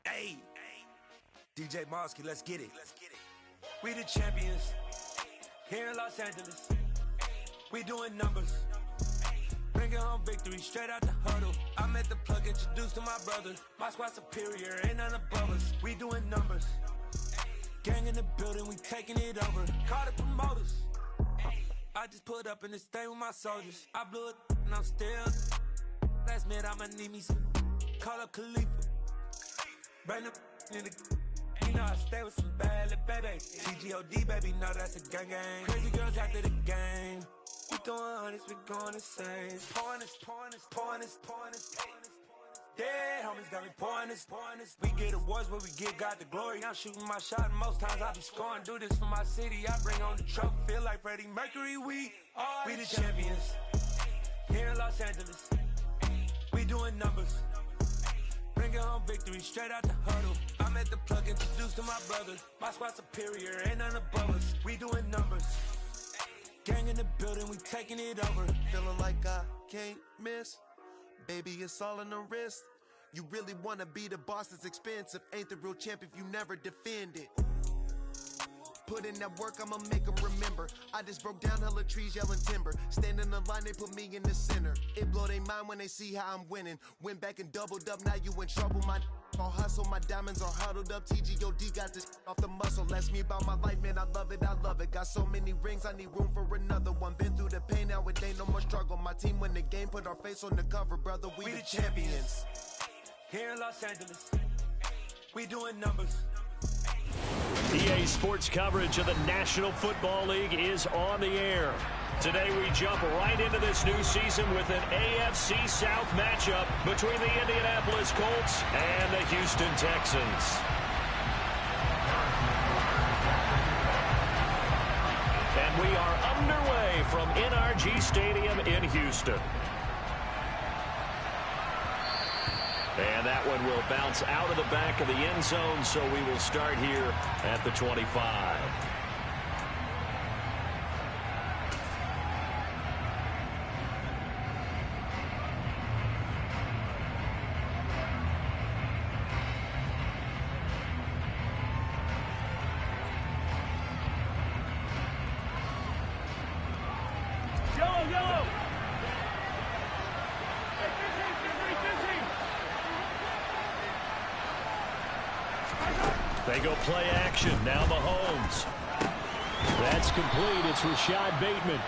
Hey, DJ Mosky, let's get it. We the champions here in Los Angeles. We doing numbers. Bringing home victory straight out the huddle. I met the plug, introduced to my brother. My squad superior, ain't none above us. We doing numbers. Gang in the building, we taking it over. Call the promoters. I just put up in this thing with my soldiers. I blew it and I'm still. Last minute I'ma need me some. Call up Khalifa. Bring them in the. You know I stay with some bad little baby. TGOD baby, know that's a gang gang. Crazy girls after the game. We throwing hundreds, we going insane. Pouring this. Dead homies got me pouring this. We get awards, but we give God the glory. I'm shooting my shot, and most times I be scoring. Do this for my city, I bring on the trophy. Feel like Freddie Mercury, we the champions. Here in Los Angeles, we doing numbers. Bringing home victory straight out the huddle. I met the plug, introduced to my brother. My squad superior, ain't none above us. We doing numbers. Gang in the building, we taking it over. Feeling like I can't miss. Baby, it's all in the wrist. You really wanna be the boss, it's expensive. Ain't the real champ if you never defend it. Put in that work, I'ma make them remember. I just broke down hella trees, yelling timber. Stand in the line, they put me in the center. It blow their mind when they see how I'm winning. Went back and doubled up, now you in trouble. My all hustle, my diamonds are huddled up. TGOD got this off the muscle. Ask me about my life, man, I love it. Got so many rings, I need room for another one. Been through the pain, now it ain't no more struggle. My team win the game, put our face on the cover, brother. We the champions. Here in Los Angeles, we doing numbers. EA Sports coverage of the National Football League is on the air. Today we jump right into this new season with an AFC South matchup between the Indianapolis Colts and the Houston Texans. And we are underway from NRG Stadium in Houston. And that one will bounce out of the back of the end zone, so we will start here at the 25. They go play action. Now Mahomes. That's complete. It's Rashad Bateman.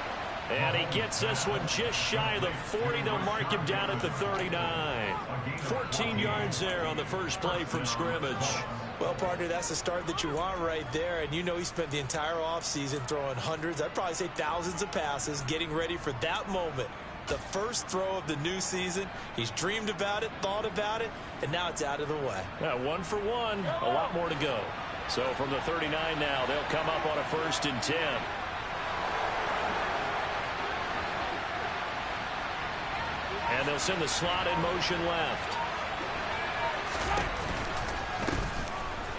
And he gets this one just shy of the 40. They'll mark him down at the 39. 14 yards there on the first play from scrimmage. Well, partner, that's the start that you want right there. And you know he spent the entire offseason throwing hundreds, I'd probably say thousands of passes, getting ready for that moment. The first throw of the new season. He's dreamed about it, thought about it, and now it's out of the way. Yeah, 1 for 1. A lot more to go. So from the 39 now, they'll come up on a 1st and 10. And they'll send the slot in motion left.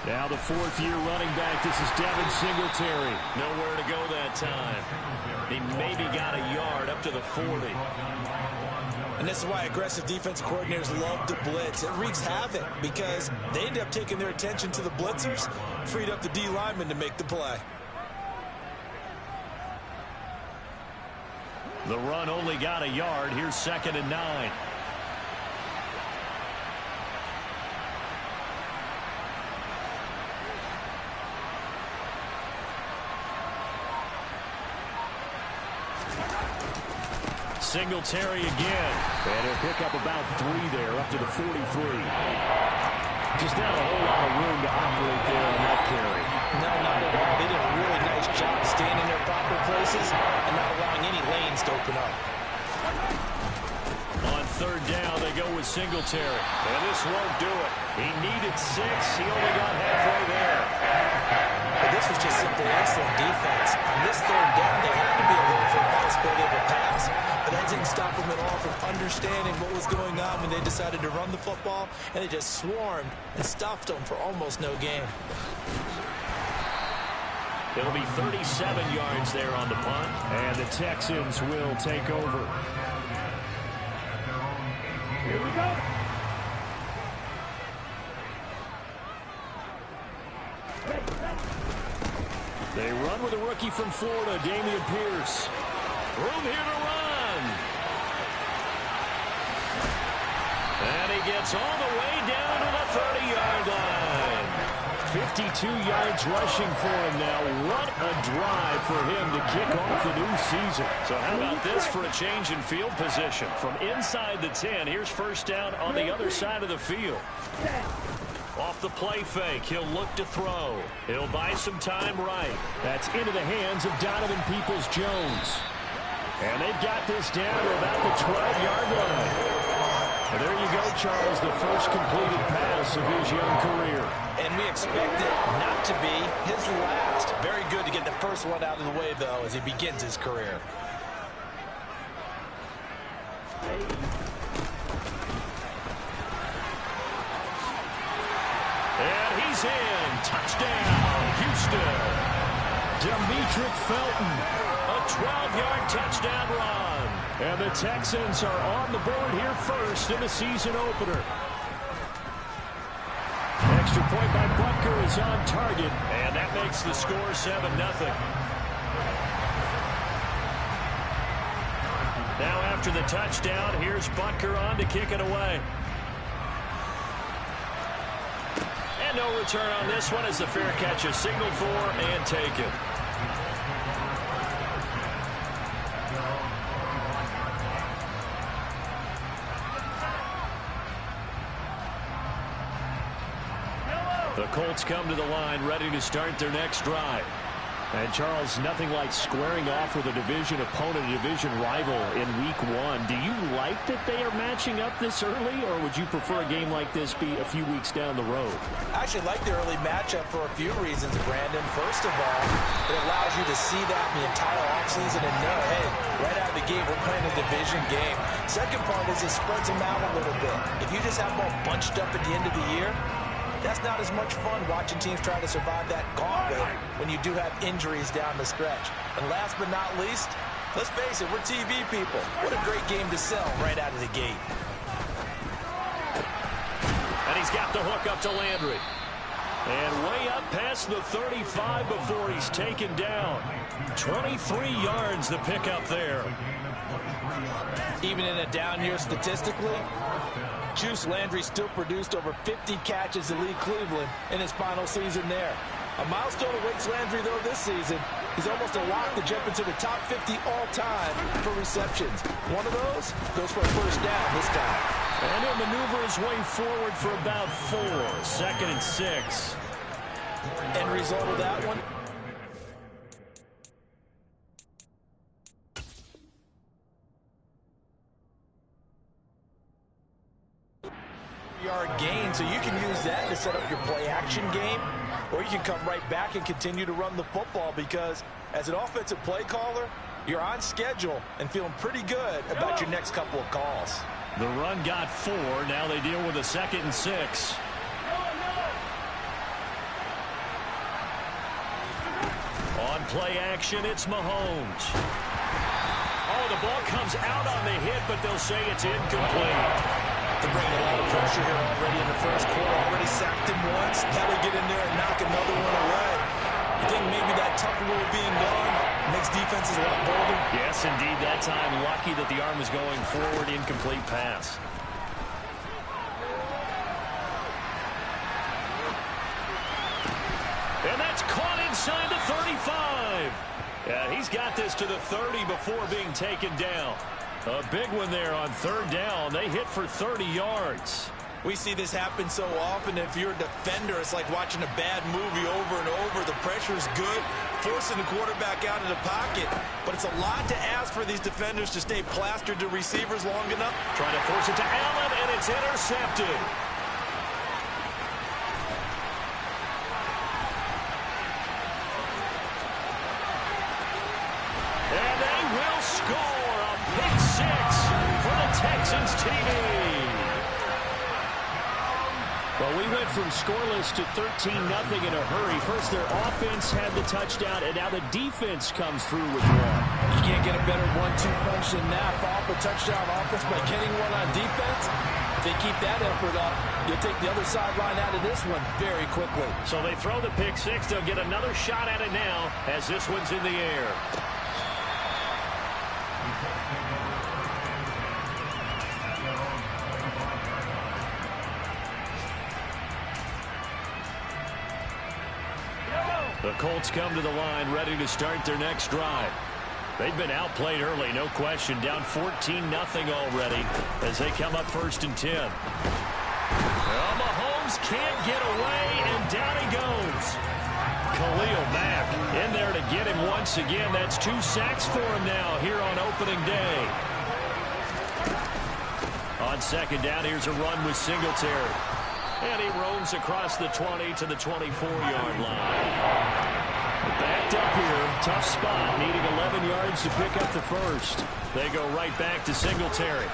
Now the 4th-year running back. This is Devin Singletary. Nowhere to go that time. He maybe got a yard up to the 40. And this is why aggressive defensive coordinators love to blitz. It wreaks havoc because they end up taking their attention to the blitzers, freed up the D lineman to make the play. The run only got a yard. Here's 2nd and 9. Singletary again. And he'll pick up about 3 there, up to the 43. Just not a whole lot of room to operate there on that carry. No, not at all. They did a really nice job staying in their proper places and not allowing any lanes to open up. On 3rd down, they go with Singletary. And this won't do it. He needed 6. He only got halfway there. But this was just simply excellent defense. On this 3rd down, they had to be alert for the possibility of a pass. But that didn't stop them at all from understanding what was going on when they decided to run the football. And they just swarmed and stuffed them for almost no gain. It'll be 37 yards there on the punt. And the Texans will take over. Here we go. They run with a rookie from Florida, Dameon Pierce. Room here to run. And he gets all the way down to the 30-yard line. 52 yards rushing for him now. What a drive for him to kick off the new season. So how about this for a change in field position? From inside the 10, here's first down on the other side of the field. Off the play fake, he'll look to throw. He'll buy some time right. That's into the hands of Donovan Peoples-Jones. And they've got this down to about the 12-yard line. And there you go, Charles, the first completed pass of his young career. And we expect it not to be his last. Very good to get the first one out of the way, though, as he begins his career. And he's in. Touchdown, Houston. Demetric Felton, a 12-yard touchdown run. And the Texans are on the board here first in the season opener. Extra point by Butker is on target, and that makes the score 7-0. Now after the touchdown, here's Butker on to kick it away. And no return on this one as the fair catch is signaled for and taken. The Colts come to the line ready to start their next drive. And, Charles, nothing like squaring off with a division opponent, a division rival in Week 1. Do you like that they are matching up this early, or would you prefer a game like this be a few weeks down the road? I actually like the early matchup for a few reasons, Brandon. First of all, it allows you to see that the entire offseason and know, hey, right out of the gate, we're playing a division game. Second part is it spreads them out a little bit. If you just have them all bunched up at the end of the year, that's not as much fun watching teams try to survive that gauntlet when you do have injuries down the stretch. And last but not least, let's face it, we're TV people. What a great game to sell right out of the gate. And he's got the hook up to Landry. And way up past the 35 before he's taken down. 23 yards the pickup there. Even in a down year statistically, Juice Landry still produced over 50 catches to lead Cleveland in his final season there. A milestone awaits Landry, though, this season. He's almost a lock to jump into the top 50 all-time for receptions. One of those goes for a first down this time. And he'll maneuver his way forward for about 4. 2nd and 6. End result of that one. Yard gain, so you can use that to set up your play action game, or you can come right back and continue to run the football, because as an offensive play caller, you're on schedule and feeling pretty good about your next couple of calls. The run got 4. Now they deal with a 2nd and 6. On play action, it's Mahomes. Oh, the ball comes out on the hit, but they'll say it's incomplete. They're bringing a lot of pressure here already in the first quarter. Already sacked him once. Now they get in there and knock another one away. You think maybe that tougher rule being gone makes defenses a lot bolder? Yes, indeed. That time, lucky that the arm was going forward. Incomplete pass. And that's caught inside the 35. Yeah, he's got this to the 30 before being taken down. A big one there on 3rd down. They hit for 30 yards. We see this happen so often. If you're a defender, it's like watching a bad movie over and over. The pressure's good, forcing the quarterback out of the pocket. But it's a lot to ask for these defenders to stay plastered to receivers long enough. Trying to force it to Allen, and it's intercepted. And they will score a pick 6 for the Texans TV. Well, we went from scoreless to 13-0 in a hurry. First, their offense had the touchdown, and now the defense comes through with one. You can't get a better 1-2 punch than that. Off a touchdown offense by getting one on defense. If they keep that effort up, you'll take the other sideline out of this one very quickly. So they throw the pick six. They'll get another shot at it now as this one's in the air. The Colts come to the line ready to start their next drive. They've been outplayed early, no question. Down 14-0 already as they come up 1st and 10. Well, Mahomes can't get away, and down he goes. Khalil Mack in there to get him once again. That's 2 sacks for him now here on opening day. On 2nd down, here's a run with Singletary. And he roams across the 20 to the 24-yard line. Backed up here, tough spot, needing 11 yards to pick up the first. They go right back to Singletary.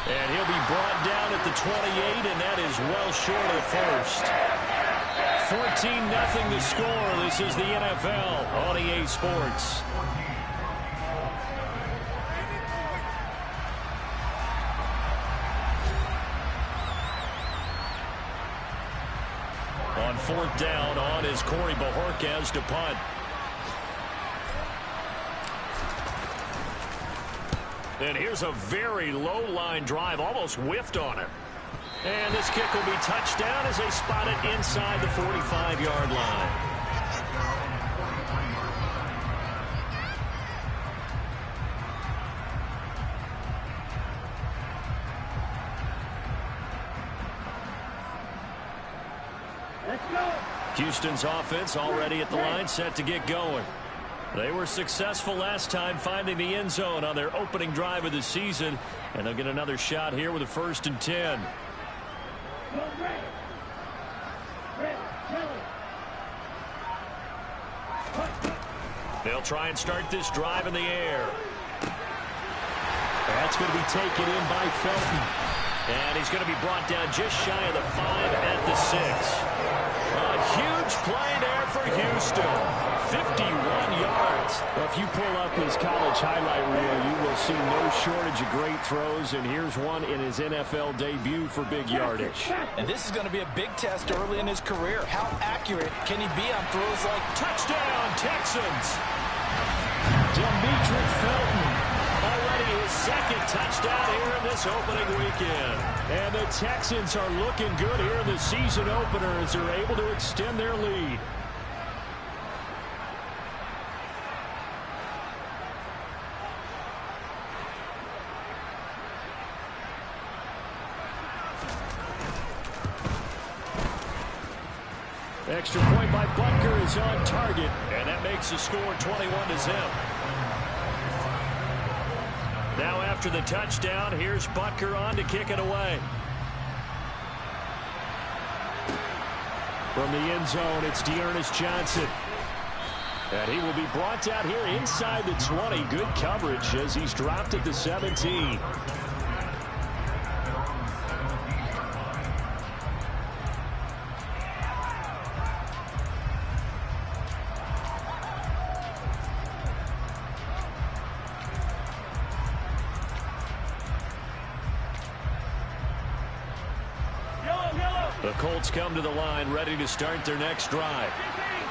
And he'll be brought down at the 28, and that is well short of the first. 14-0 the score. This is the NFL on EA Sports. On 4th down, on is Corey Bojorquez to punt. And here's a very low-line drive, almost whiffed on it. And this kick will be touchdown as they spot it inside the 45-yard line. Houston's offense already at the line, set to get going. They were successful last time finding the end zone on their opening drive of the season, and they'll get another shot here with a 1st and 10. They'll try and start this drive in the air. That's going to be taken in by Felton. And he's going to be brought down just shy of the 5 at the 6. A huge play there for Houston. 51 yards. Well, if you pull up his college highlight reel, you will see no shortage of great throws, and here's one in his NFL debut for big yardage. And this is going to be a big test early in his career. How accurate can he be on throws like touchdown, Texans? Demetric Felton. Already his 2nd touchdown here in this opening weekend. And the Texans are looking good here in the season opener as they're able to extend their lead. Extra point by Butker is on target, and that makes the score 21-0. Now after the touchdown, here's Butker on to kick it away. From the end zone, it's Dearness Johnson. And he will be brought down here inside the 20. Good coverage as he's dropped at the 17. The Colts come to the line ready to start their next drive.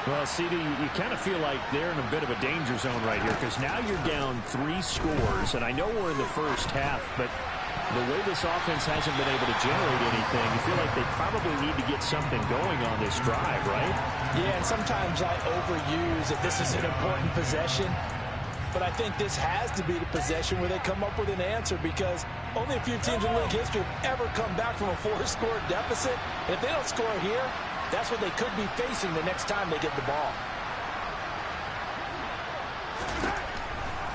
Well, CD, you kind of feel like they're in a bit of a danger zone right here because now you're down 3 scores, and I know we're in the first half, but the way this offense hasn't been able to generate anything, you feel like they probably need to get something going on this drive, right? Yeah, and sometimes I overuse that this is an important possession. But I think this has to be the possession where they come up with an answer because only a few teams in league history have ever come back from a 4-score deficit. And if they don't score here, that's what they could be facing the next time they get the ball.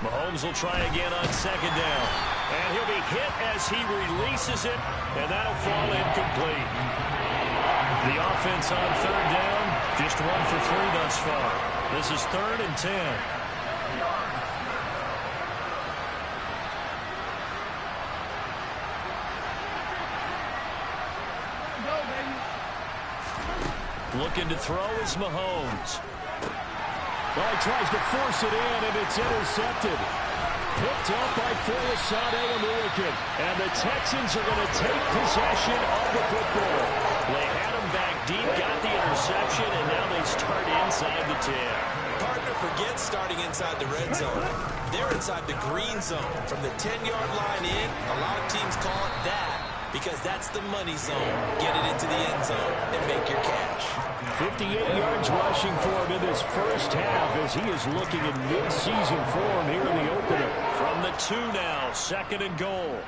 Mahomes will try again on 2nd down. And he'll be hit as he releases it, and that'll fall incomplete. The offense on 3rd down, just 1 for 3 thus far. This is 3rd and 10. Looking to throw is Mahomes. Well, he tries to force it in, and it's intercepted. Picked up by Foyesade-Amuakin. And the Texans are going to take possession of the football. They had him back deep, got the interception, and now they start inside the 10. Partner forgets starting inside the red zone. They're inside the green zone. From the 10-yard line in, a lot of teams call it that because that's the money zone. Get it into the end zone and make your cash. 58 yards rushing for him in this first half as he is looking in mid-season form here in the opener. From the 2 now, 2nd and goal.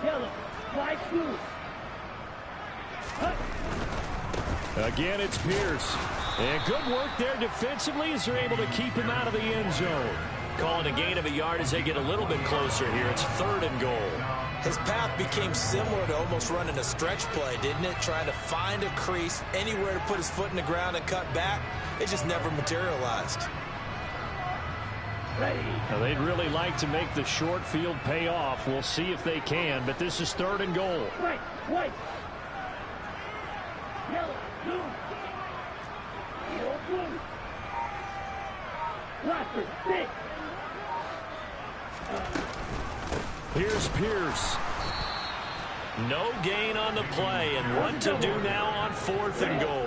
Yellow, flag blue. Again, it's Pierce. And good work there defensively as they're able to keep him out of the end zone. Calling a gain of a yard as they get a little bit closer here. It's 3rd and goal. His path became similar to almost running a stretch play, didn't it? Trying to find a crease, anywhere to put his foot in the ground and cut back. It just never materialized. Now, they'd really like to make the short field pay off. We'll see if they can, but this is 3rd and goal. White. Yellow, blue. Yellow, blue. Blackbird, stick. Here's Pierce. No gain on the play, and what to do now on 4th and goal.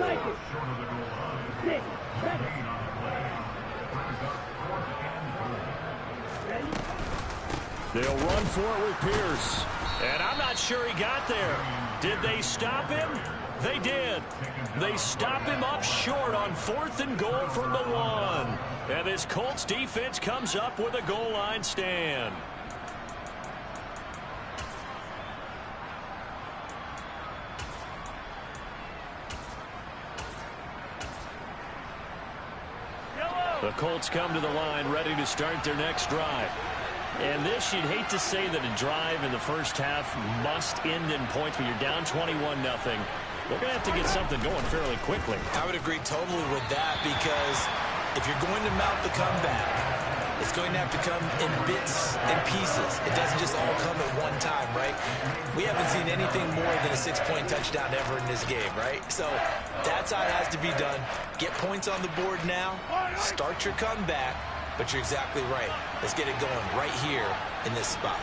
They'll run for it with Pierce. And I'm not sure he got there. Did they stop him? They did. They stop him up short on 4th and goal from the 1. And this Colts defense comes up with a goal line stand. The Colts come to the line ready to start their next drive. And this, you'd hate to say that a drive in the first half must end in points, but you're down 21-0. They're going to have to get something going fairly quickly. I would agree totally with that because if you're going to mount the comeback, it's going to have to come in bits and pieces. It doesn't just all come at one time, right? We haven't seen anything more than a 6-point touchdown ever in this game, right? So that's how it has to be done. Get points on the board now. Start your comeback. But you're exactly right. Let's get it going right here in this spot.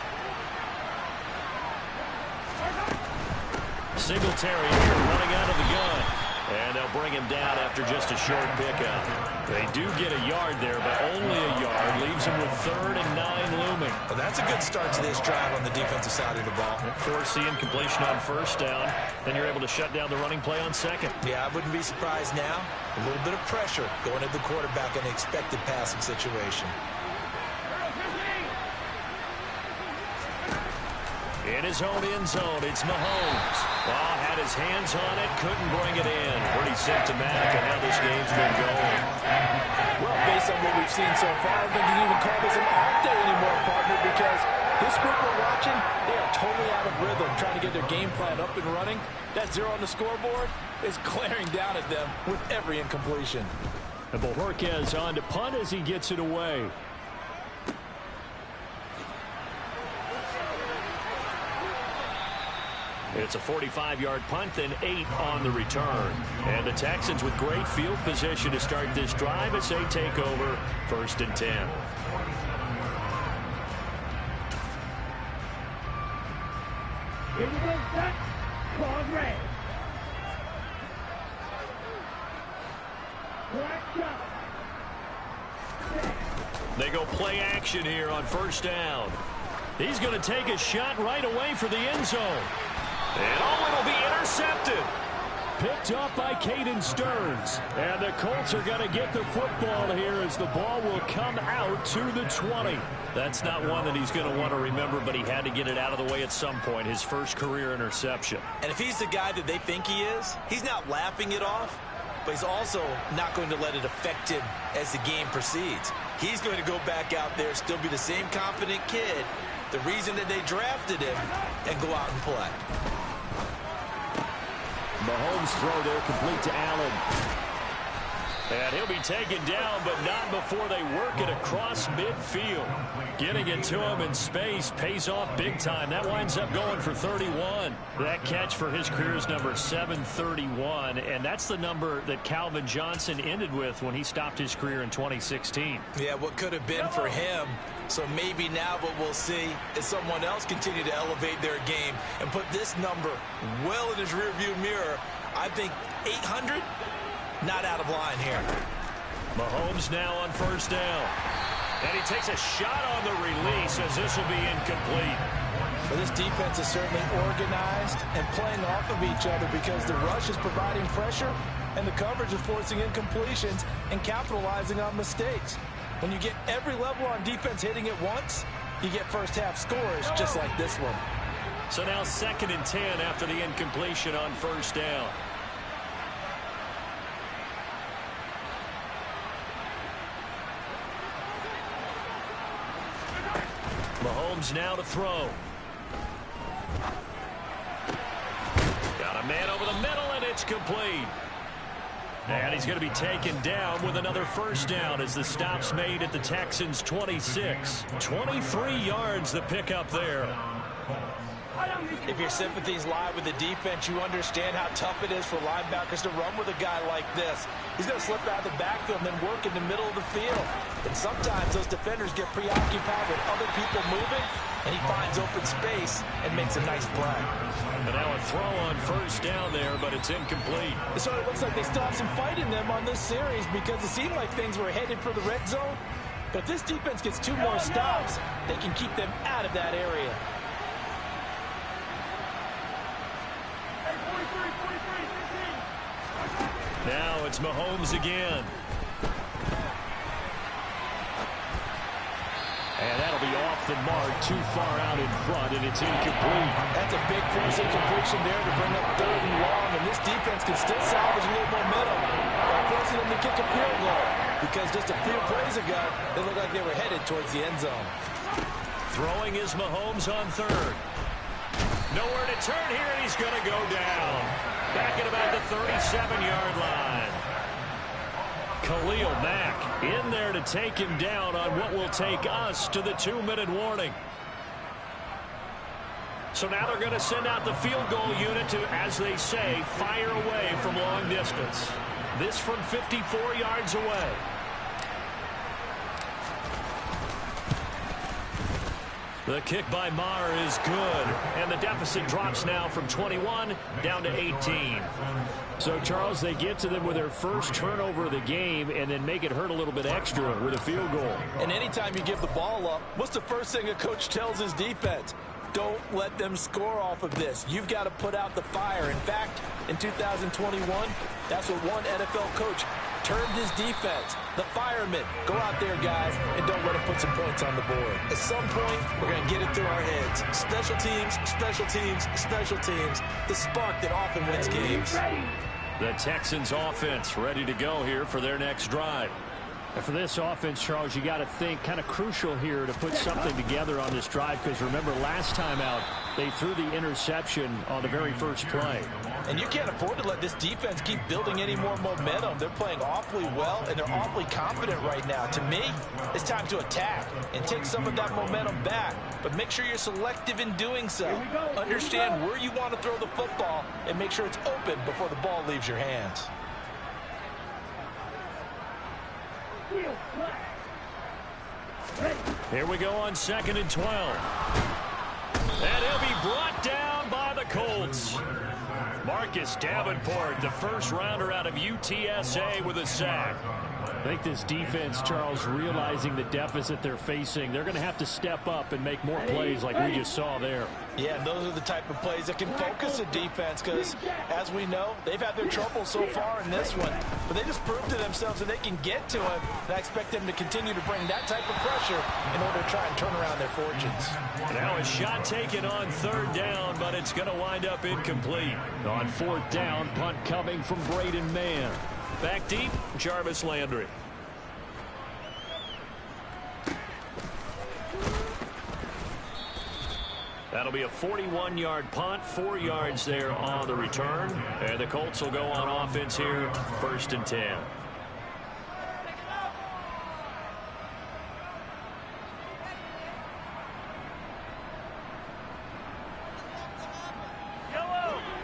Singletary here running out of the gun. And they'll bring him down after just a short pickup. They do get a yard there, but only a yard. Leaves him with 3rd and 9 looming. Well, that's a good start to this drive on the defensive side of the ball. Forcing completion on 1st down. Then you're able to shut down the running play on 2nd. Yeah, I wouldn't be surprised now. A little bit of pressure going at the quarterback in an expected passing situation. In his own end zone, it's Mahomes. Well, had his hands on it, couldn't bring it in. Pretty symptomatic of how this game's been going. Well, based on what we've seen so far, I don't think you can even call this an off day anymore, partner, because this group we're watching, they are totally out of rhythm, trying to get their game plan up and running. That 0 on the scoreboard is glaring down at them with every incompletion. And Bojorquez on to punt as he gets it away. It's a 45-yard punt, then 8 on the return. And the Texans with great field position to start this drive as they take over 1st and 10. Here we go, set. Claw red. Black shot. They go play action here on 1st down. He's going to take a shot right away for the end zone. And it'll be intercepted. Picked up by Caden Stearns. And the Colts are going to get the football here as the ball will come out to the 20. That's not one that he's going to want to remember, but he had to get it out of the way at some point. His first career interception. And if he's the guy that they think he is, he's not laughing it off, but he's also not going to let it affect him as the game proceeds. He's going to go back out there, still be the same confident kid, the reason that they drafted him, and go out and play. Mahomes throw there complete to Allen. And he'll be taken down, but not before they work it across midfield. Getting it to him in space pays off big time. That winds up going for 31. That catch for his career is number 731, and that's the number that Calvin Johnson ended with when he stopped his career in 2016. Yeah, what could have been for him. So maybe now what we'll see is someone else continue to elevate their game and put this number well in his rearview mirror. I think 800, not out of line here. Mahomes now on first down. And he takes a shot on the release as this will be incomplete. Well, this defense is certainly organized and playing off of each other because the rush is providing pressure and the coverage is forcing incompletions and capitalizing on mistakes. When you get every level on defense hitting it once, you get first half scores just like this one. So now 2nd and 10 after the incompletion on first down. Mahomes now to throw. Got a man over the middle, and it's complete. And he's going to be taken down with another first down as the stop's made at the Texans' 26. 23 yards the pickup there. If your sympathies lie with the defense, you understand how tough it is for linebackers to run with a guy like this. He's going to slip out of the backfield and then work in the middle of the field. And sometimes those defenders get preoccupied with other people moving, and he finds open space and makes a nice play. And now a throw on first down there, but it's incomplete. It sort of looks like they still have some fight in them on this series because it seemed like things were headed for the red zone. But if this defense gets 2 more stops, they can keep them out of that area. Now it's Mahomes again. And that'll be off the mark, too far out in front, and it's incomplete. That's a big force incompletion there to bring up 3rd and long, and this defense can still salvage a little momentum by forcing them to kick a field goal. Because just a few plays ago, they looked like they were headed towards the end zone. Throwing is Mahomes on 3rd. Nowhere to turn here, and he's going to go down. Back at about the 37-yard line. Khalil Mack in there to take him down on what will take us to the 2-minute warning. So now they're going to send out the field goal unit to, as they say, fire away from long distance. This from 54 yards away. The kick by Maher is good, and the deficit drops now from 21 down to 18. So, Charles, they get to them with their first turnover of the game and then make it hurt a little bit extra with a field goal. And anytime you give the ball up, what's the first thing a coach tells his defense? Don't let them score off of this. You've got to put out the fire. In fact, in 2021, that's what one NFL coach termed his defense. The firemen. Go out there, guys, and don't let them put some points on the board. At some point, we're going to get it through our heads. Special teams, special teams, special teams. The spark that often wins games. The Texans offense ready to go here for their next drive. And for this offense, Charles, you got to think kind of crucial here to put something together on this drive, because remember last time out they threw the interception on the very first play. And you can't afford to let this defense keep building any more momentum. They're playing awfully well, and they're awfully confident right now. To me, it's time to attack and take some of that momentum back. But make sure you're selective in doing so. Understand where you want to throw the football and make sure it's open before the ball leaves your hands. Here we go on 2nd and 12. And he'll be brought down by the Colts. Marcus Davenport, the first rounder out of UTSA, with a sack. I think this defense, Charles, realizing the deficit they're facing, they're going to have to step up and make more plays like we just saw there. Yeah, and those are the type of plays that can focus a defense because, as we know, they've had their trouble so far in this one. But they just proved to themselves that they can get to it, and I expect them to continue to bring that type of pressure in order to try and turn around their fortunes. Now a shot taken on 3rd down, but it's going to wind up incomplete. On 4th down, punt coming from Braden Mann. Back deep, Jarvis Landry. That'll be a 41-yard punt, 4 yards there on the return. And the Colts will go on offense here, 1st and 10.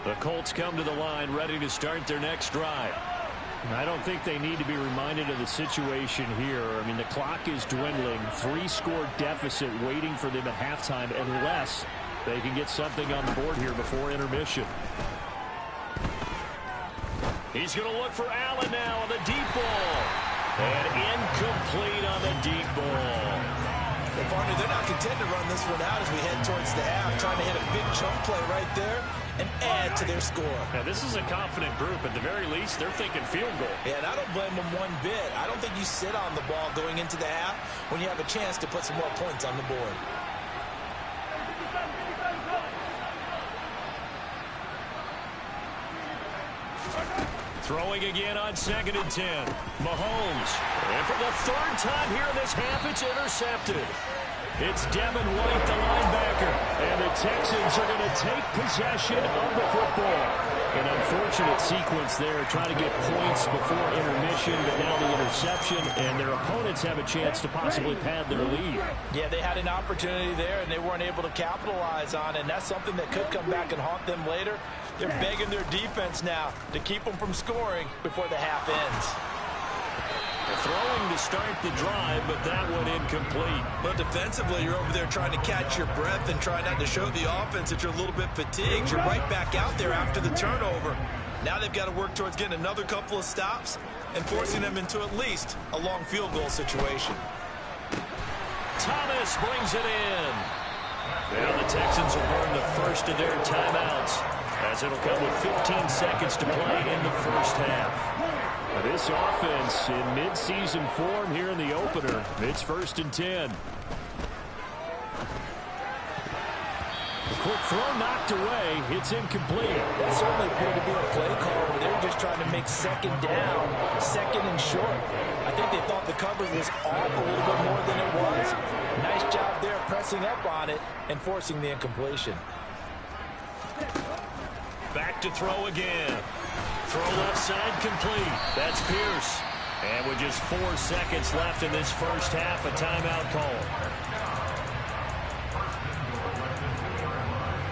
The Colts come to the line ready to start their next drive. I don't think they need to be reminded of the situation here. I mean, the clock is dwindling. 3-score deficit waiting for them at halftime unless they can get something on the board here before intermission. He's going to look for Allen now on the deep ball. And incomplete on the deep ball. Well, partner, they're not content to run this one out as we head towards the half, trying to hit a big chunk play right there and add to their score. Now, this is a confident group. At the very least, they're thinking field goal. Yeah, and I don't blame them one bit. I don't think you sit on the ball going into the half when you have a chance to put some more points on the board. Throwing again on 2nd and 10. Mahomes. And for the 3rd time here in this half, it's intercepted. It's Devin White, the linebacker. And the Texans are going to take possession of the football. An unfortunate sequence there, trying to get points before intermission, but now the interception, and their opponents have a chance to possibly pad their lead. Yeah, they had an opportunity there, and they weren't able to capitalize on it, and that's something that could come back and haunt them later. They're begging their defense now to keep them from scoring before the half ends. Throwing to start the drive, but that one incomplete. But defensively, you're over there trying to catch your breath and try not to show the offense that you're a little bit fatigued. You're right back out there after the turnover. Now they've got to work towards getting another couple of stops and forcing them into at least a long field goal situation. Thomas brings it in. Now the Texans will burn the first of their timeouts, as it'll come with 15 seconds to play in the first half. This offense in mid-season form here in the opener. It's 1st and 10. A quick throw knocked away. It's incomplete. That certainly appeared to be a play call where they were just trying to make 2nd down, 2nd and short. I think they thought the coverage was off a little bit more than it was. Nice job there pressing up on it and forcing the incompletion. Back to throw again. Throw left side complete. That's Pierce. And with just 4 seconds left in this first half, a timeout call.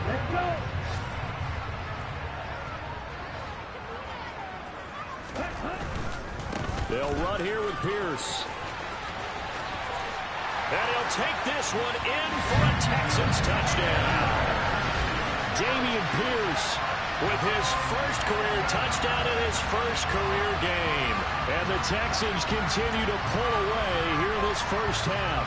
Let's go. They'll run here with Pierce. And he'll take this one in for a Texans touchdown. Dameon Pierce with his first career touchdown in his first career game. And the Texans continue to pull away here in this first half.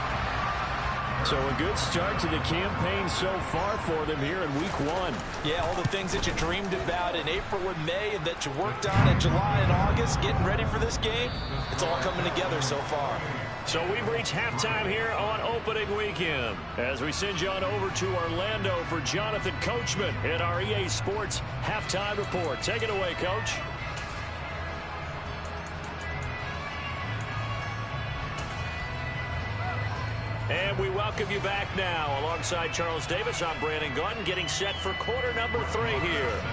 So a good start to the campaign so far for them here in week 1. Yeah, all the things that you dreamed about in April and May and that you worked on in July and August, getting ready for this game, it's all coming together so far. So we've reached halftime here on opening weekend as we send you on over to Orlando for Jonathan Coachman in our EA Sports Halftime Report. Take it away, Coach. And we welcome you back now. Alongside Charles Davis, I'm Brandon Gunn, getting set for quarter number 3 here.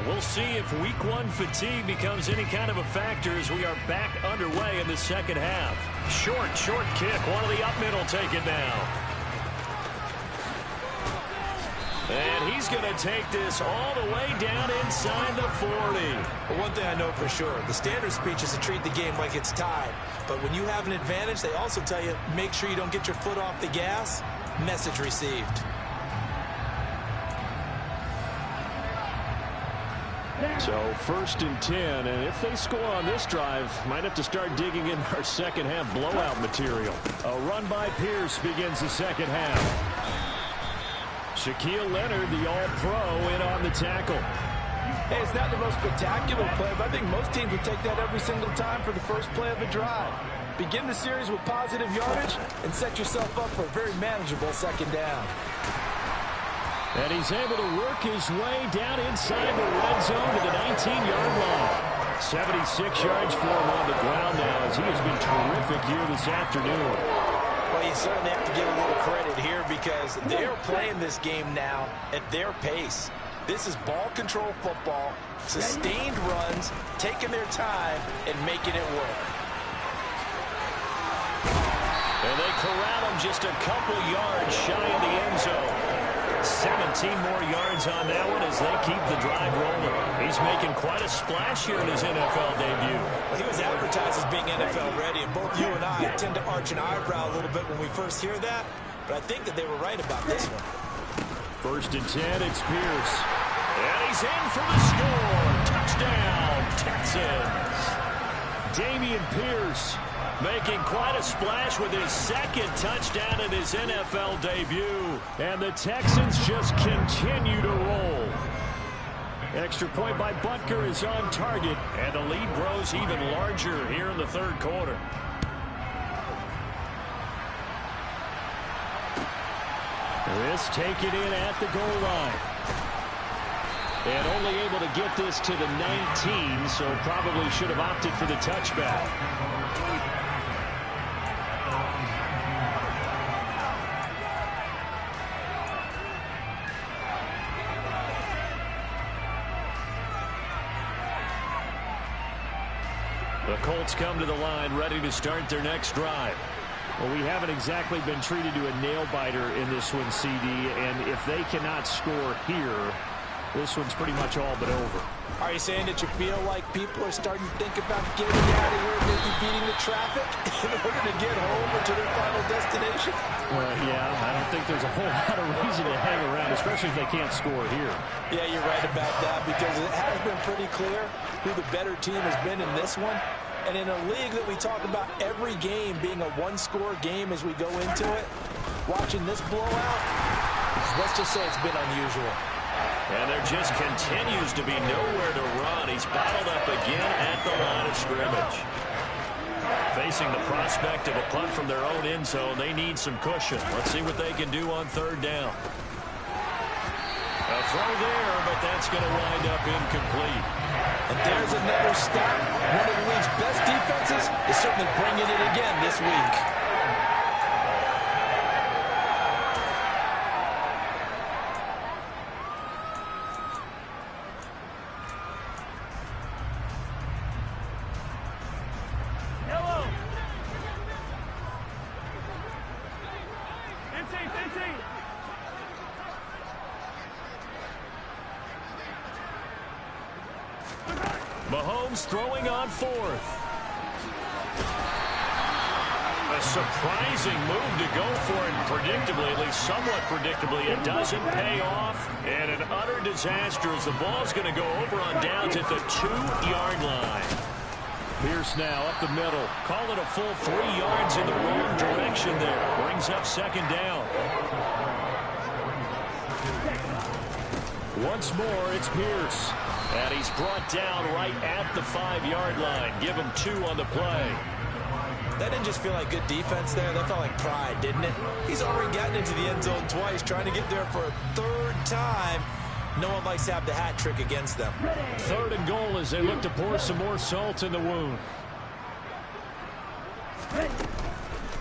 We'll see if week 1 fatigue becomes any kind of a factor as we are back underway in the second half. Short kick. One of the up middle take it now. And he's going to take this all the way down inside the 40. But one thing I know for sure, the standard speech is to treat the game like it's tied. But when you have an advantage, they also tell you, make sure you don't get your foot off the gas. Message received. So 1st and 10, and if they score on this drive, might have to start digging in our second half blowout material. A run by Pierce begins the second half. Shaquille Leonard, the all-pro, in on the tackle. Hey, it's not the most spectacular play, but I think most teams would take that every single time for the first play of a drive. Begin the series with positive yardage and set yourself up for a very manageable second down. And he's able to work his way down inside the red zone to the 19-yard line. 76 yards for him on the ground now as he has been terrific here this afternoon. Well, you certainly have to give a little credit here because they're playing this game now at their pace. This is ball control football, sustained runs, taking their time, and making it work. And they corral him just a couple yards shy of the end zone. 17 more yards on that one as they keep the drive rolling. He's making quite a splash here in his NFL debut. Well, he was advertised as being NFL ready, and both you and I tend to arch an eyebrow a little bit when we first hear that, but I think that they were right about this one. 1st and 10, it's Pierce. And he's in for the score. Touchdown, Texans. Dameon Pierce making quite a splash with his 2nd touchdown in his NFL debut. And the Texans just continue to roll. Extra point by Butker is on target, and the lead grows even larger here in the 3rd quarter. This taken in at the goal line. And only able to get this to the 19, so probably should have opted for the touchback. The Colts come to the line ready to start their next drive. Well, we haven't exactly been treated to a nail-biter in this one, CD, and if they cannot score here, this one's pretty much all but over. Are you saying that you feel like people are starting to think about getting out of here, maybe beating the traffic in order to get home or to their final destination? Well, yeah, I don't think there's a whole lot of reason to hang around, especially if they can't score here. Yeah, you're right about that, because it has been pretty clear who the better team has been in this one. And in a league that we talk about every game being a one-score game as we go into it, watching this blowout, let's just say it's been unusual. And there just continues to be nowhere to run. He's bottled up again at the line of scrimmage. Facing the prospect of a punt from their own end zone, they need some cushion. Let's see what they can do on 3rd down. A throw there, but that's going to wind up incomplete. And there's another stop. One of the league's best defenses is certainly bringing it again this week. Mahomes throwing on 4th. A surprising move to go for it predictably, at least somewhat predictably. It doesn't pay off, and an utter disaster as the ball's going to go over on downs at the 2-yard line. Pierce now up the middle. Call it a full 3 yards in the wrong direction there. Brings up 2nd down. Once more, it's Pierce. And he's brought down right at the 5-yard line. Give him 2 on the play. That didn't just feel like good defense there. That felt like pride, didn't it? He's already gotten into the end zone twice, trying to get there for a 3rd time. No one likes to have the hat trick against them. 3rd and goal as they look to pour some more salt in the wound.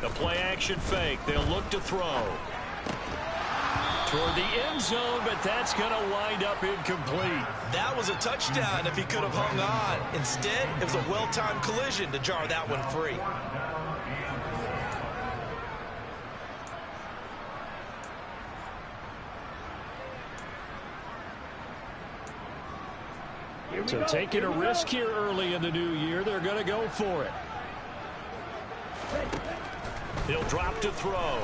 The play-action fake. They'll look to throw. Toward the end zone, but that's going to wind up incomplete. That was a touchdown if he could have hung on. Instead, it was a well-timed collision to jar that one free. So taking a risk here early in the new year, they're going to go for it. He'll drop to throw.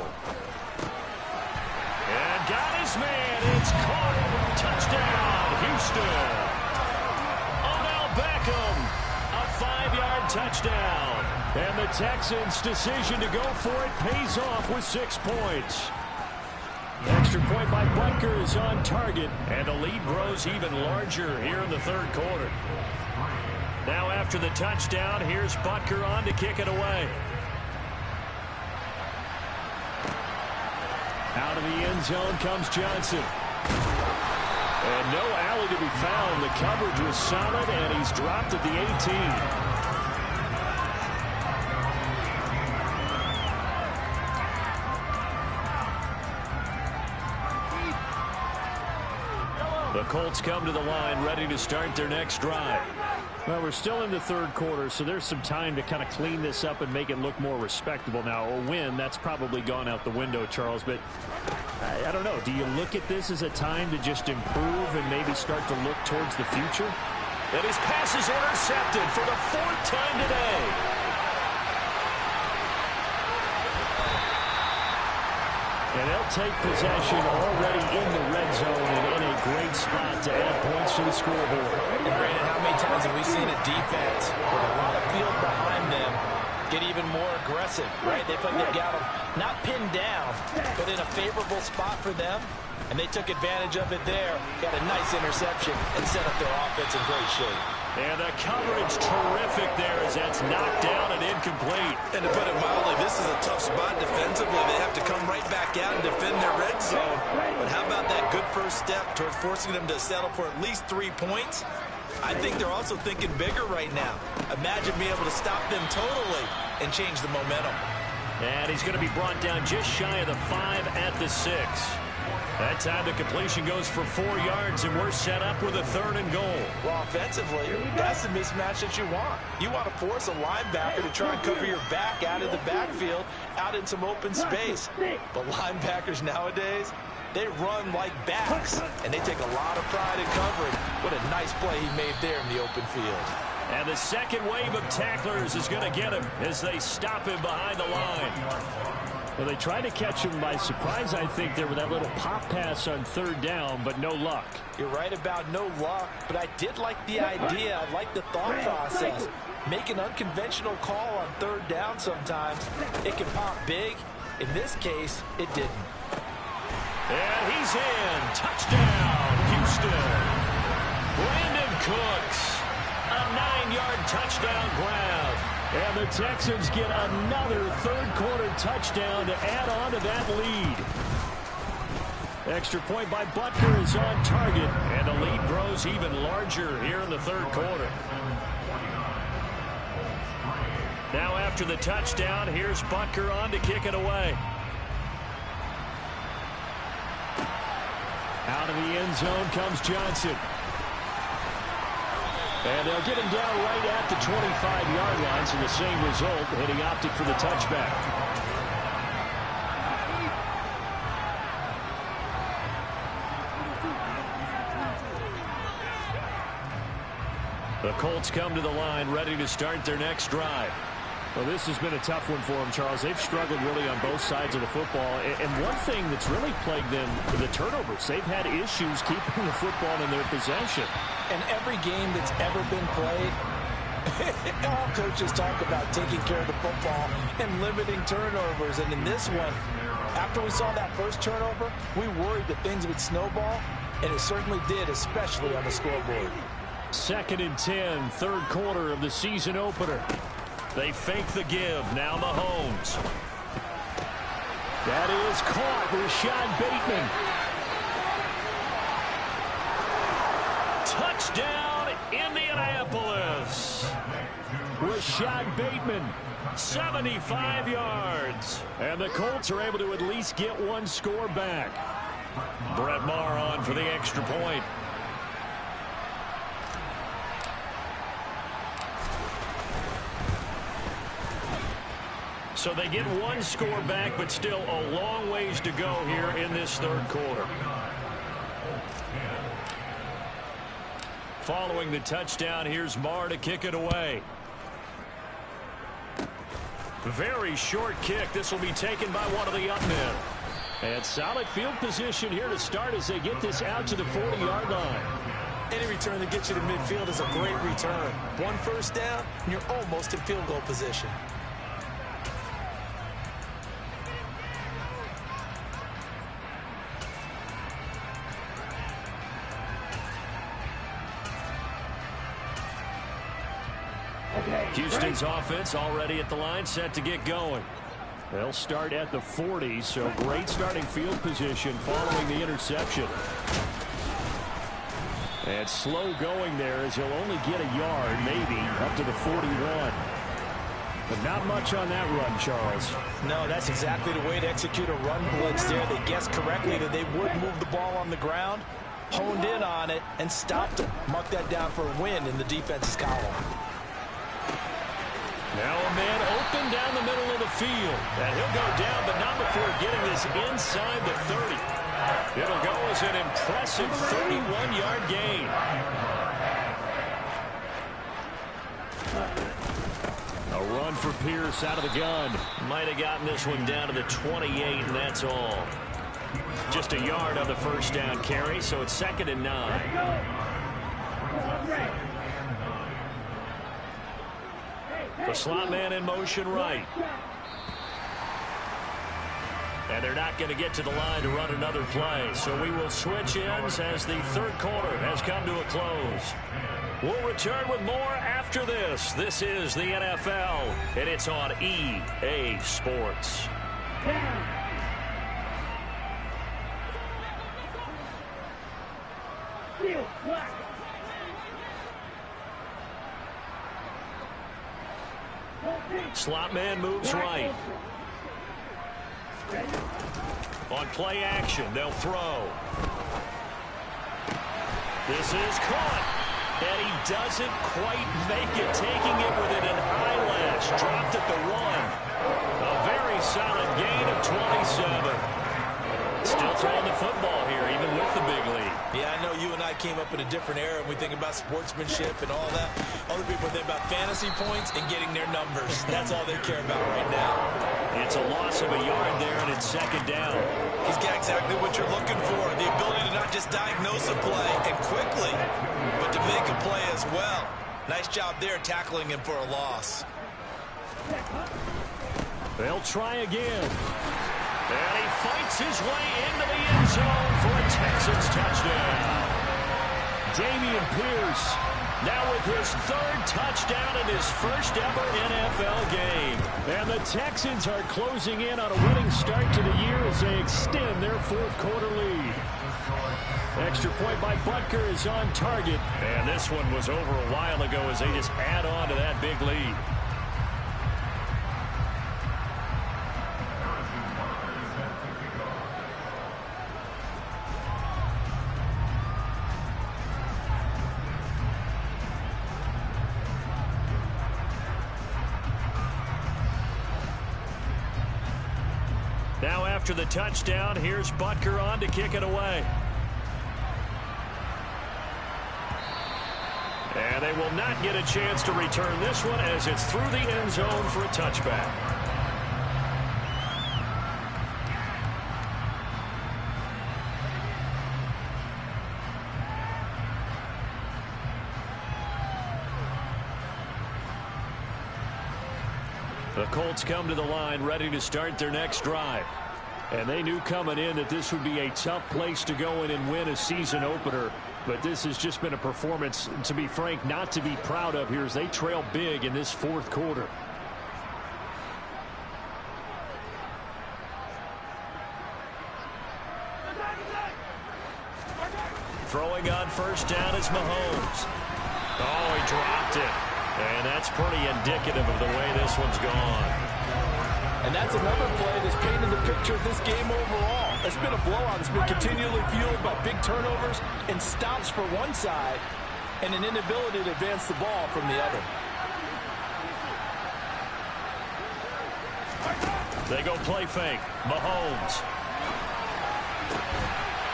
And got his man. It's caught. Touchdown, Houston. Odell Beckham, a 5-yard touchdown. And the Texans' decision to go for it pays off with 6 points. Extra point by Butker is on target, and the lead grows even larger here in the 3rd quarter. Now after the touchdown, here's Butker on to kick it away. Out of the end zone comes Johnson. And no alley to be found. The coverage was solid, and he's dropped at the 18. The Colts come to the line ready to start their next drive. Well, we're still in the 3rd quarter, so there's some time to kind of clean this up and make it look more respectable now. A win, that's probably gone out the window, Charles, but I don't know. Do you look at this as a time to just improve and maybe start to look towards the future? And his pass is intercepted for the 4th time today. And they'll take possession already in the red zone and in a great spot to add points to the scoreboard. And Brandon, how many times have we seen a defense with a lot of field behind them get even more aggressive, right? They feel like they've got them not pinned down, but in a favorable spot for them, and they took advantage of it there. Got a nice interception and set up their offense in great shape. And the coverage terrific there as that's knocked down and incomplete. And to put it mildly, this is a tough spot defensively. They have to come right back out and defend their red zone. But how about that good first step towards forcing them to settle for at least 3 points? I think they're also thinking bigger right now. Imagine being able to stop them totally and change the momentum. And he's going to be brought down just shy of the 5 at the 6. That time the completion goes for 4 yards, and we're set up with a 3rd and goal. Well, offensively, that's the mismatch that you want. You want to force a linebacker to try and cover your back out of the backfield, out in some open space. But linebackers nowadays, they run like backs, and they take a lot of pride in covering. What a nice play he made there in the open field. And the second wave of tacklers is going to get him as they stop him behind the line. Well, they tried to catch him by surprise, I think, there with that little pop pass on 3rd down, but no luck. You're right about no luck, but I did like the idea. I like the thought process. Make an unconventional call on 3rd down sometimes. It can pop big. In this case, it didn't. And he's in. Touchdown, Houston. Brandon Cooks. A 9-yard touchdown grab. And the Texans get another 3rd quarter touchdown to add on to that lead. Extra point by Butker is on target, and the lead grows even larger here in the 3rd quarter. Now after the touchdown, here's Butker on to kick it away. Out of the end zone comes Johnson. And they'll get him down right at the 25-yard line, so the same result, and he opted for the touchback. The Colts come to the line, ready to start their next drive. Well, this has been a tough one for them, Charles. They've struggled really on both sides of the football. And one thing that's really plagued them, the turnovers. They've had issues keeping the football in their possession. And every game that's ever been played, all coaches talk about taking care of the football and limiting turnovers. And in this one, after we saw that first turnover, we worried that things would snowball, and it certainly did, especially on the scoreboard. 2nd and 10, 3rd quarter of the season opener. They fake the give. Now Mahomes. That is caught. Rashad Bateman. Touchdown, Indianapolis. Rashad Bateman. 75 yards. And the Colts are able to at least get one score back. Brett Maher on for the extra point. So they get one score back, but still a long ways to go here in this 3rd quarter. Following the touchdown, here's Maher to kick it away. Very short kick. This will be taken by one of the up men. And solid field position here to start as they get this out to the 40-yard line. Any return that gets you to midfield is a great return. One first down, and you're almost in field goal position. Houston's offense already at the line, set to get going. They'll start at the 40, so great starting field position following the interception. And slow going there as he'll only get a yard, maybe, up to the 41. But not much on that run, Charles. No, that's exactly the way to execute a run blitz there. They guessed correctly that they would move the ball on the ground, honed in on it, and stopped them. Mark that down for a win in the defense's column. Now a man open down the middle of the field. And he'll go down, but not before getting this inside the 30. It'll go as an impressive 31-yard gain. A run for Pierce out of the gun. Might have gotten this one down to the 28, and that's all. Just a yard on the first down carry, so it's 2nd and 9. The slot man in motion right. And they're not going to get to the line to run another play. So we will switch ends as the third quarter has come to a close. We'll return with more after this. This is the NFL, and it's on EA Sports. Slot man moves right. On play action, they'll throw. This is caught. And he doesn't quite make it, taking it within an eyelash. Dropped at the 1. A very solid gain of 27. Still throwing the football here, even with the big lead. Yeah, I know you and I came up in a different era, and we think about sportsmanship and all that. Other people think about fantasy points and getting their numbers. That's all they care about right now. It's a loss of a yard there, and it's 2nd down. He's got exactly what you're looking for, the ability to not just diagnose a play and quickly, but to make a play as well. Nice job there tackling him for a loss. They'll try again. And he fights his way into the end zone for a Texans touchdown. Dameon Pierce now with his 3rd touchdown in his first ever NFL game. And the Texans are closing in on a winning start to the year as they extend their 4th quarter lead. Extra point by Butker is on target. And this one was over a while ago as they just add on to that big lead. Now after the touchdown, here's Butker on to kick it away. And they will not get a chance to return this one as it's through the end zone for a touchback. The Colts come to the line ready to start their next drive. And they knew coming in that this would be a tough place to go in and win a season opener. But this has just been a performance, to be frank, not to be proud of here as they trail big in this 4th quarter. Throwing on first down is Mahomes. Oh, he dropped it. And that's pretty indicative of the way this one's gone. And that's another play that's painted the picture of this game overall. It's been a blowout. It's been continually fueled by big turnovers and stops for one side and an inability to advance the ball from the other. They go play fake. Mahomes.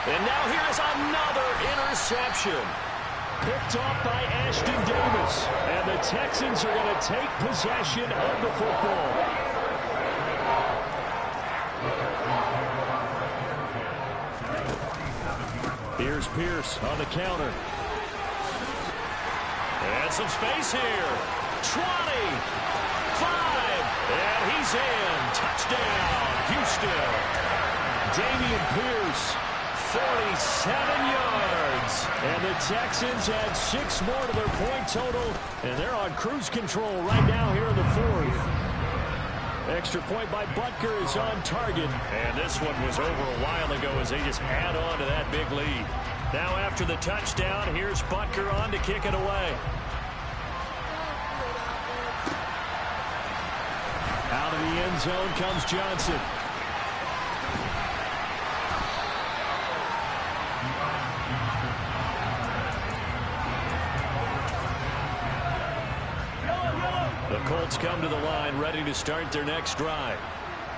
And now here's another interception. Picked off by Ashton Davis. And the Texans are going to take possession of the football. Here's Pierce on the counter. And some space here. 20. 5. And he's in. Touchdown, Houston. Dameon Pierce. 47 yards. And the Texans add 6 more to their point total. And they're on cruise control right now here in the 4th. Extra point by Butker is on target. And this one was over a while ago as they just add on to that big lead. Now after the touchdown, here's Butker on to kick it away. Out of the end zone comes Johnson. The Colts come to the line ready to start their next drive.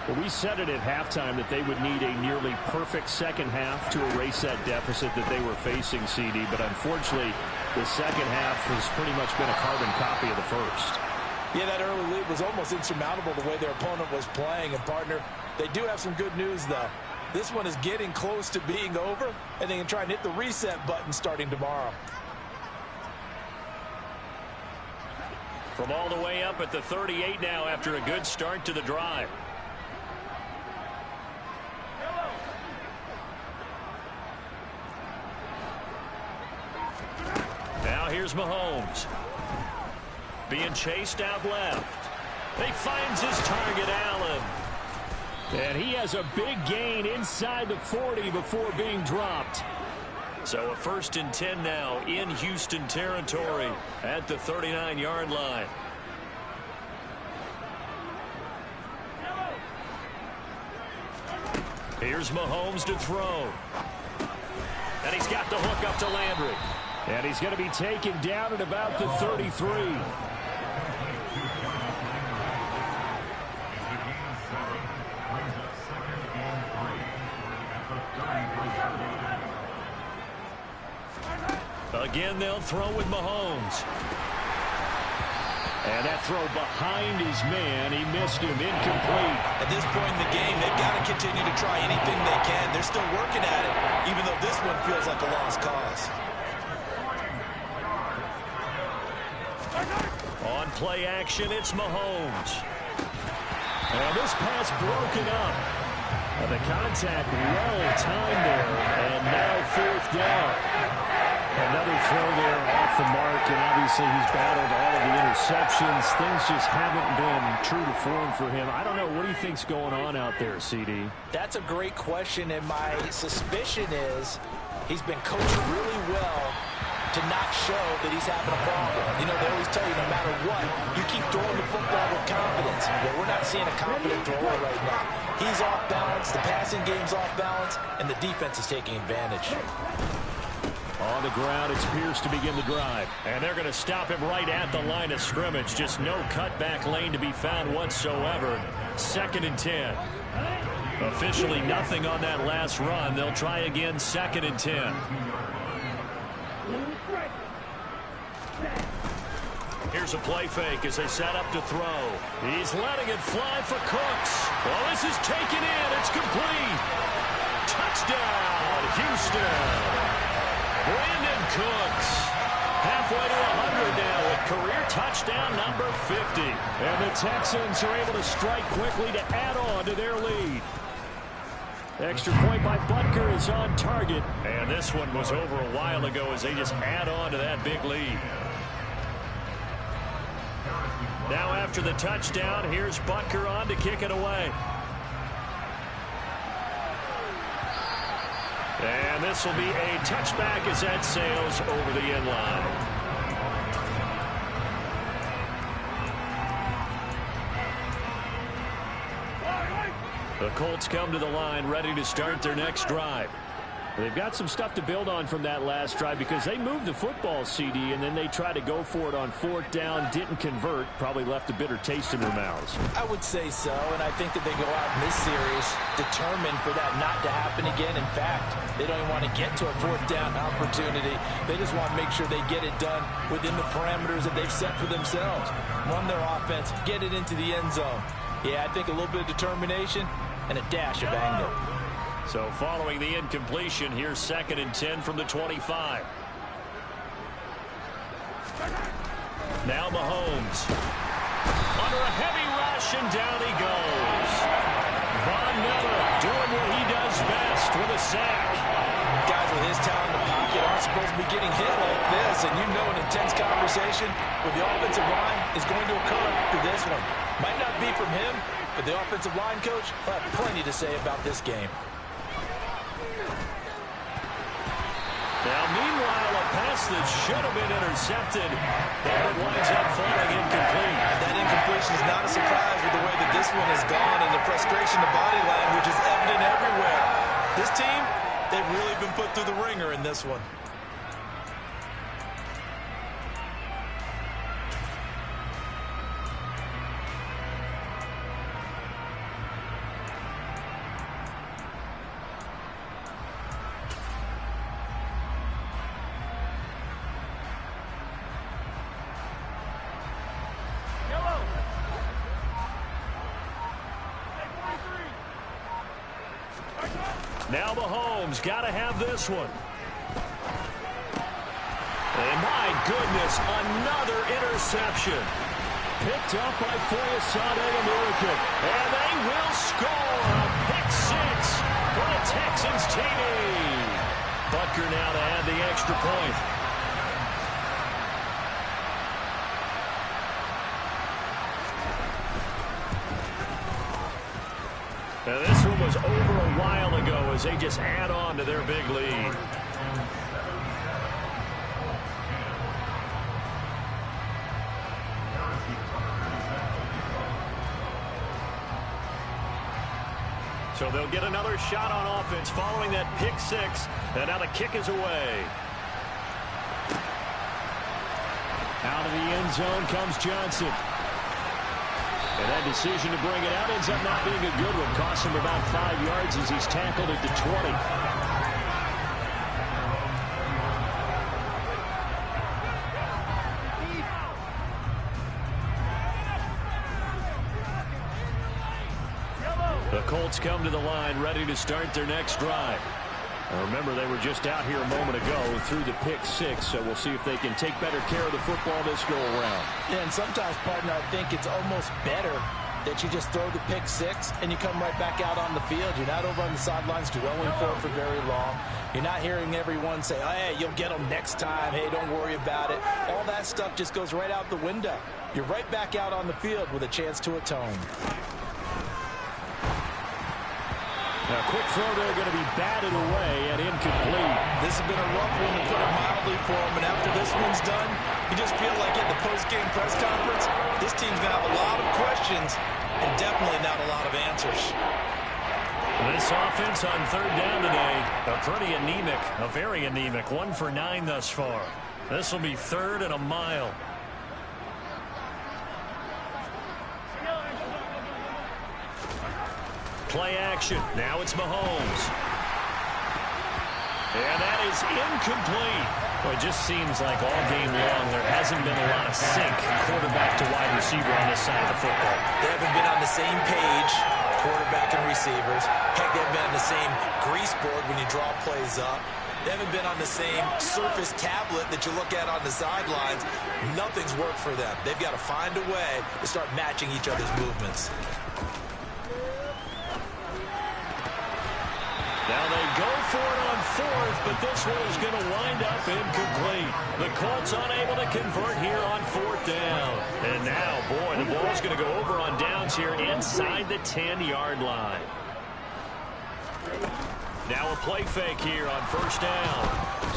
Well, we said it at halftime that they would need a nearly perfect second half to erase that deficit that they were facing, CD. But unfortunately, the second half has pretty much been a carbon copy of the first. Yeah, that early lead was almost insurmountable the way their opponent was playing. And, partner, they do have some good news, though. This one is getting close to being over, and they can try and hit the reset button starting tomorrow. From all the way up at the 38 now after a good start to the drive. Now here's Mahomes. Being chased out left. He finds his target, Allen. And he has a big gain inside the 40 before being dropped. So a 1st and 10 now in Houston territory at the 39-yard line. Here's Mahomes to throw. And he's got the hook up to Landry. And he's going to be taken down at about the 33. Again, they'll throw with Mahomes. And that throw behind his man. He missed him. Incomplete. At this point in the game, they've got to continue to try anything they can. They're still working at it, even though this one feels like a lost cause. On play action, it's Mahomes. And this pass broken up. And the contact well timed there. And now 4th down. Another throw there off the mark, and obviously he's battled all of the interceptions. Things just haven't been true to form for him. I don't know. What do you think's going on out there, CD? That's a great question, and my suspicion is he's been coached really well to not show that he's having a problem. You know, they always tell you no matter what, you keep throwing the football with confidence. Well, we're not seeing a confident thrower right now. He's off balance, the passing game's off balance, and the defense is taking advantage. On the ground, it's Pierce to begin the drive. And they're going to stop him right at the line of scrimmage. Just no cutback lane to be found whatsoever. 2nd and 10. Officially nothing on that last run. They'll try again, 2nd and 10. Here's a play fake as they set up to throw. He's letting it fly for Cooks. Well, this is taken in. It's complete. Touchdown, Houston. Brandon Cooks, halfway to 100 now with career touchdown number 50. And the Texans are able to strike quickly to add on to their lead. Extra point by Butker is on target. And this one was over a while ago as they just add on to that big lead. Now after the touchdown, here's Butker on to kick it away. And this will be a touchback as that sails over the end line. The Colts come to the line ready to start their next drive. They've got some stuff to build on from that last drive because they moved the football, CD, and then they tried to go for it on 4th down, didn't convert, probably left a bitter taste in their mouths. I would say so, and I think that they go out in this series determined for that not to happen again. In fact, they don't even want to get to a 4th down opportunity. They just want to make sure they get it done within the parameters that they've set for themselves. Run their offense, get it into the end zone. Yeah, I think a little bit of determination and a dash of anger. So following the incompletion, here's 2nd and 10 from the 25. Now Mahomes. Under a heavy rush, and down he goes. Von Miller doing what he does best with a sack. Guys with his talent in the pocket aren't supposed to be getting hit like this, and you know an intense conversation with the offensive line is going to occur after this one. Might not be from him, but the offensive line coach will have plenty to say about this game. Now, meanwhile, a pass that should have been intercepted, and it winds up falling incomplete. That incompletion is not a surprise with the way that this one has gone, and the frustration of body language is evident everywhere. This team, they've really been put through the ringer in this one. Now Mahomes got to have this one. And my goodness, another interception. Picked up by Foyesade American. And they will score a pick six for the Texans TD. Butker now to add the extra point. Now this one was over a while ago as they just add on to their big lead. So they'll get another shot on offense following that pick six. And now the kick is away. Out of the end zone comes Johnson. And that decision to bring it out ends up not being a good one. Cost him about 5 yards as he's tackled at the 20. The Colts come to the line ready to start their next drive. Now remember, they were just out here a moment ago through the pick six, so we'll see if they can take better care of the football this go-around. Yeah, and sometimes, partner, I think it's almost better that you just throw the pick six and you come right back out on the field. You're not over on the sidelines dwelling for very long. You're not hearing everyone say, oh, hey, you'll get them next time. Hey, don't worry about it. All that stuff just goes right out the window. You're right back out on the field with a chance to atone. Now, quick throw there, going to be batted away and incomplete. This has been a rough one, to put it mildly, for him. And after this one's done, you just feel like at the post-game press conference, this team's going to have a lot of questions and definitely not a lot of answers. This offense on third down today, pretty anemic, very anemic. 1 for 9 thus far. This will be 3rd and a mile. Play action. Now it's Mahomes. And that is incomplete. Well, it just seems like all game long there hasn't been a lot of sync quarterback to wide receiver on this side of the football. They haven't been on the same page, quarterback and receivers. Heck, they haven't been on the same grease board when you draw plays up. They haven't been on the same Surface tablet that you look at on the sidelines. Nothing's worked for them. They've got to find a way to start matching each other's movements. Now they go for it on 4th, but this one is going to wind up incomplete. The Colts unable to convert here on 4th down. And now, boy, the ball's going to go over on downs here inside the 10-yard line. Now a play fake here on 1st down.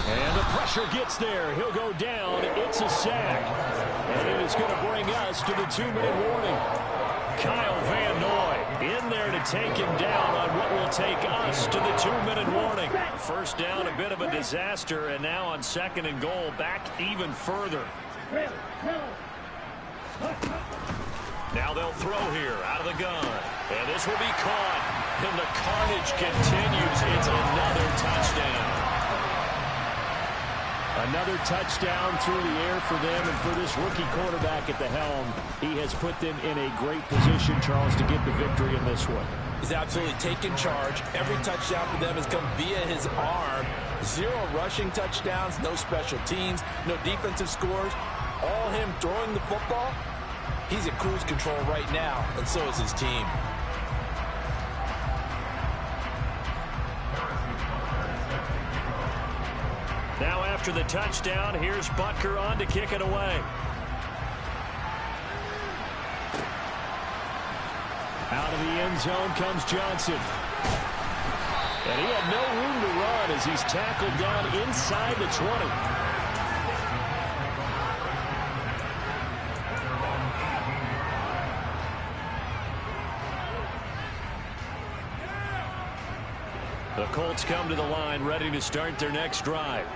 And the pressure gets there. He'll go down. It's a sack. And it is going to bring us to the 2-minute warning. Kyle Van Noy in there to take him down on what will take us to the 2-minute warning. 1st down, a bit of a disaster, and now on 2nd and goal, back even further. Now they'll throw here out of the gun. And this will be caught. And the carnage continues. It's another touchdown. Another touchdown through the air for them, and for this rookie quarterback at the helm, he has put them in a great position, Charles, to get the victory in this one. He's absolutely taken charge. Every touchdown for them has come via his arm. 0 rushing touchdowns, no special teams, no defensive scores. All him throwing the football. He's in cruise control right now, and so is his team. Now after the touchdown, here's Butker on to kick it away. Out of the end zone comes Johnson. And he had no room to run as he's tackled down inside the 20. The Colts come to the line ready to start their next drive.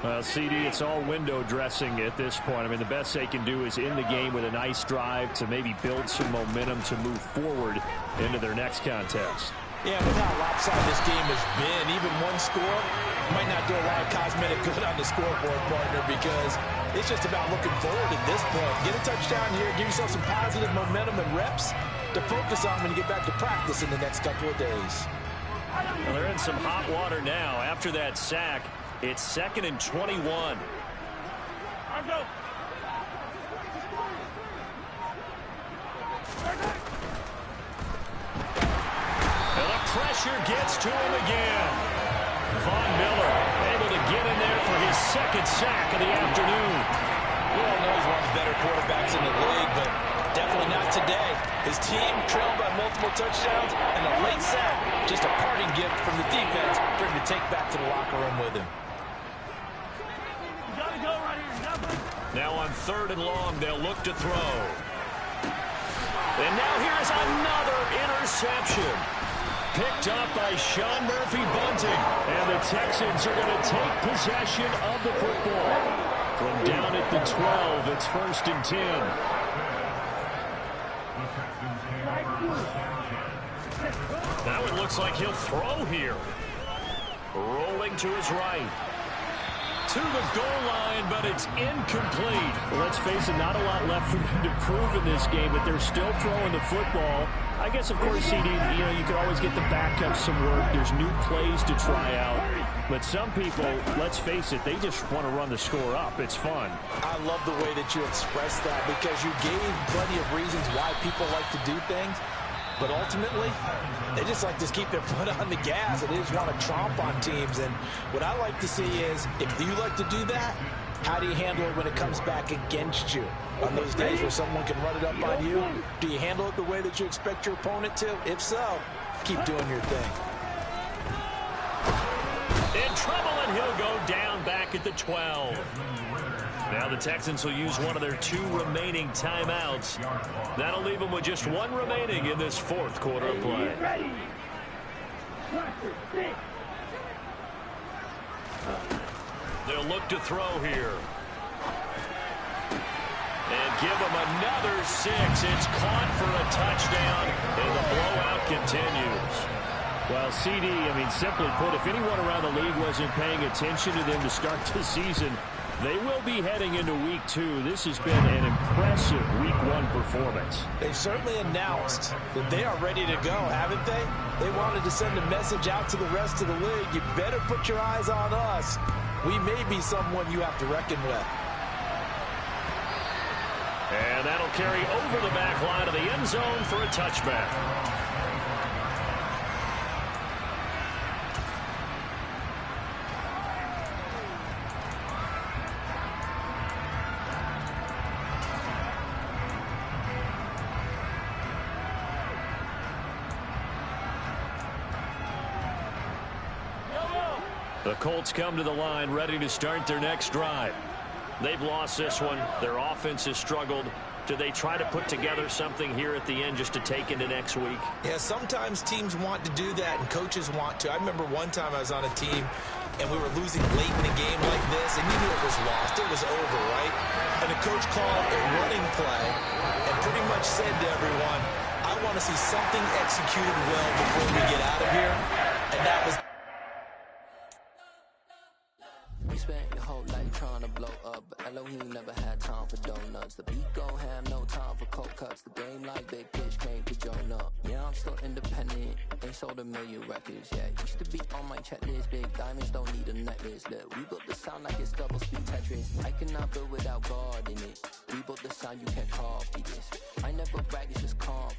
Well, CD, it's all window dressing at this point. I mean, the best they can do is in the game with a nice drive to maybe build some momentum to move forward into their next contest. Yeah, with how lopsided this game has been, even one score might not do a lot of cosmetic good on the scoreboard, partner, because it's just about looking forward at this point. Get a touchdown here, give yourself some positive momentum and reps to focus on when you get back to practice in the next couple of days. Well, they're in some hot water now. After that sack, it's 2nd and 21. And the pressure gets to him again. Von Miller able to get in there for his 2nd sack of the afternoon. We all know he's one of the better quarterbacks in the league, but definitely not today. His team trailed by multiple touchdowns, and a late sack, just a parting gift from the defense for him to take back to the locker room with him. Now on 3rd and long, they'll look to throw. And now here's another interception. Picked up by Sean Murphy-Bunting. And the Texans are going to take possession of the football. From down at the 12, it's 1st and 10. Now it looks like he'll throw here. Rolling to his right. To the goal line, but it's incomplete. Well, let's face it, not a lot left for them to prove in this game, but they're still throwing the football. I guess, of course, CD, you can always get the backup some work. There's new plays to try out. But some people, let's face it, they just want to run the score up. It's fun. I love the way that you expressed that because you gave plenty of reasons why people like to do things. But ultimately, they just like to keep their foot on the gas, and they just want to tromp on teams. And what I like to see is, if you like to do that, how do you handle it when it comes back against you? On those days where someone can run it up on you, do you handle it the way that you expect your opponent to? If so, keep doing your thing. In trouble, and he'll go down back at the 12. Now the Texans will use one of their 2 remaining timeouts. That'll leave them with just 1 remaining in this 4th quarter of play. They'll look to throw here. And give them another 6. It's caught for a touchdown, and the blowout continues. Well, CD, simply put, if anyone around the league wasn't paying attention to them to start the season, they will be heading into Week 2. This has been an impressive Week 1 performance. They've certainly announced that they are ready to go, haven't they? They wanted to send a message out to the rest of the league. You better put your eyes on us. We may be someone you have to reckon with. And that'll carry over the back line of the end zone for a touchback. The Colts come to the line ready to start their next drive. They've lost this one. Their offense has struggled. Do they try to put together something here at the end just to take into next week? Yeah, sometimes teams want to do that and coaches want to. I remember one time I was on a team and we were losing late in a game like this, and you knew it was lost. It was over, right? And the coach called a running play and pretty much said to everyone, I want to see something executed well before we get out of here. And that was... We spent your whole life trying to blow up, but Elohim never had time for donuts. The beat gon' have no time for cold cuts. The game like Big Pitch came to join up. Yeah, I'm still independent, ain't sold a million records. Yeah, used to be on my checklist. Big diamonds don't need a necklace. Look, we built the sound like it's double speed Tetris. I cannot build without God in it. We built the sound, you can't copy this. I never brag, it's just calm.